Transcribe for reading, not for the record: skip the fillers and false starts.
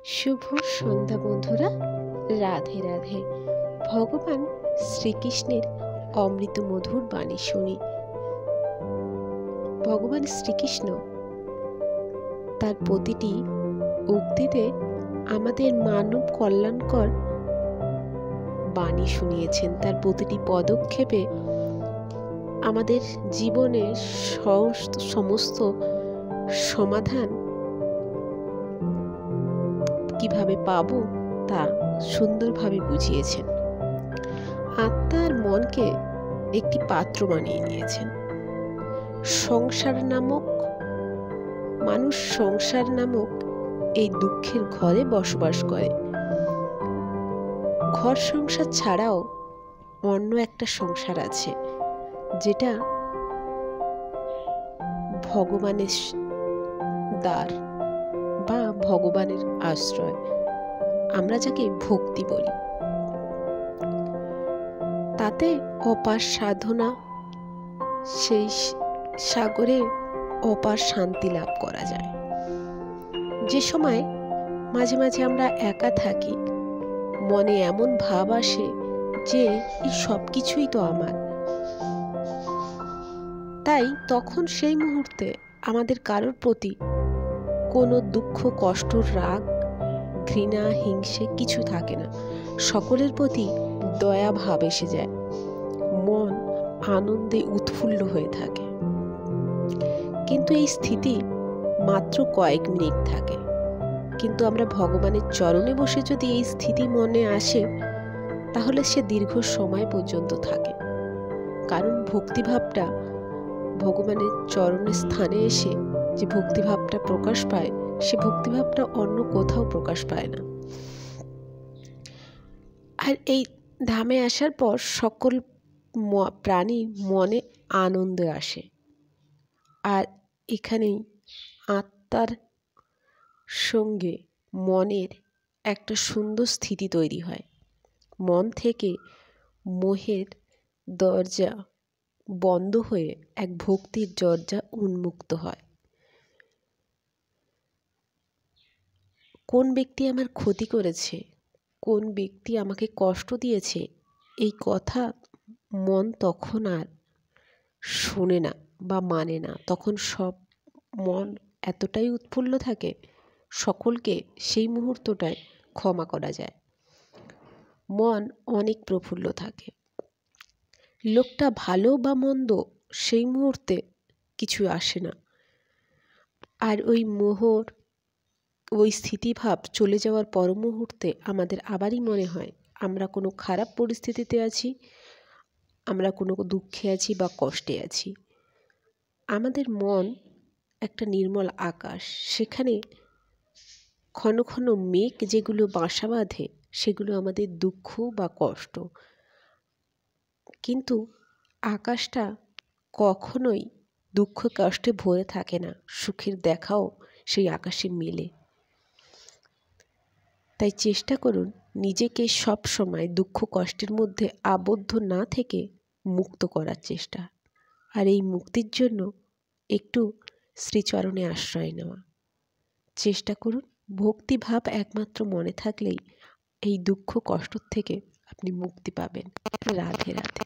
শুভ সন্ধ্যা বন্ধুরা, রাধে রাধে। ভগবান শ্রীকৃষ্ণের অমৃত মধুর বাণী শুনি। ভগবান শ্রীকৃষ্ণ তার প্রতিটি উক্তিতে আমাদের মানব কল্যাণকর বাণী শুনিয়েছেন। তার প্রতিটি পদক্ষেপে আমাদের জীবনের সমস্ত সমাধান কিভাবে পাবো তা সুন্দরভাবে বুঝিয়েছেন। আত্মার মনকে একটি পাত্র বানিয়ে নিয়েছেন। মানুষ সংসার নামক এই দুঃখের ঘরে বসবাস করে। ঘর সংসার ছাড়াও অন্য একটা সংসার আছে, যেটা ভগবানের দ্বার বা ভগবানের আশ্রয়, আমরা যাকে ভক্তি বলি। তাতে অপার সাধনা, সেই সাগরে অপার শান্তি লাভ করা যায়। যে সময় মাঝে মাঝে আমরা একা থাকি, মনে এমন ভাব আসে যে এই সব কিছুই তো আমার, তাই তখন সেই মুহূর্তে আমাদের কারোর প্রতি কোনো দুঃখ, কষ্ট, রাগ, ঘৃণা, হিংসে কিছু থাকে না। সকলের প্রতি দয়া ভাব এসে যায়। মন আনন্দে উৎফুল্ল হয়ে থাকে। কিন্তু এই স্থিতি মাত্র কয়েক মিনিট থাকে। কিন্তু আমরা ভগবানের চরণে বসে যদি এই স্থিতি মনে আসে, তাহলে সে দীর্ঘ সময় পর্যন্ত থাকে। কারণ ভক্তিভাবটা ভগবানের চরণের স্থানে এসে যে ভক্তিভাবটা প্রকাশ পায়, সে ভক্তিভাবটা অন্য কোথাও প্রকাশ পায় না। আর এই ধামে আসার পর সকল প্রাণীর মনে আনন্দ আসে। আর এখানেই আত্মার সঙ্গে মনের একটা সুন্দর স্থিতি তৈরি হয়। মন থেকে মোহের দরজা বন্ধ হয়ে এক ভক্তির দরজা উন্মুক্ত হয়। কোন ব্যক্তি আমার ক্ষতি করেছে, কোন ব্যক্তি আমাকে কষ্ট দিয়েছে, এই কথা মন তখন আর শোনে না বা মানে না। তখন সব মন এতটাই উৎফুল্ল থাকে, সকলকে সেই মুহূর্তটায় ক্ষমা করা যায়। মন অনেক প্রফুল্ল থাকে। লোকটা ভালো বা মন্দ সেই মুহূর্তে কিছু আসে না। আর ওই স্থিতিভাব চলে যাওয়ার পর মুহূর্তে আমাদের আবারই মনে হয় আমরা কোনো খারাপ পরিস্থিতিতে আছি, আমরা কোনো দুঃখে আছি বা কষ্টে আছি। আমাদের মন একটা নির্মল আকাশ, সেখানে ঘন ঘন মেঘ যেগুলো বাসা বাঁধে, সেগুলো আমাদের দুঃখ বা কষ্ট। কিন্তু আকাশটা কখনোই দুঃখ কষ্টে ভরে থাকে না। সুখের দেখাও সেই আকাশে মেলে। তাই চেষ্টা করুন নিজেকে সব সময় দুঃখ কষ্টের মধ্যে আবদ্ধ না থেকে মুক্ত করার চেষ্টা। আর এই মুক্তির জন্য একটু শ্রীচরণে আশ্রয় নেওয়া চেষ্টা করুন। ভক্তিভাব একমাত্র মনে থাকলেই এই দুঃখ কষ্ট থেকে আপনি মুক্তি পাবেন। রাধে রাধে।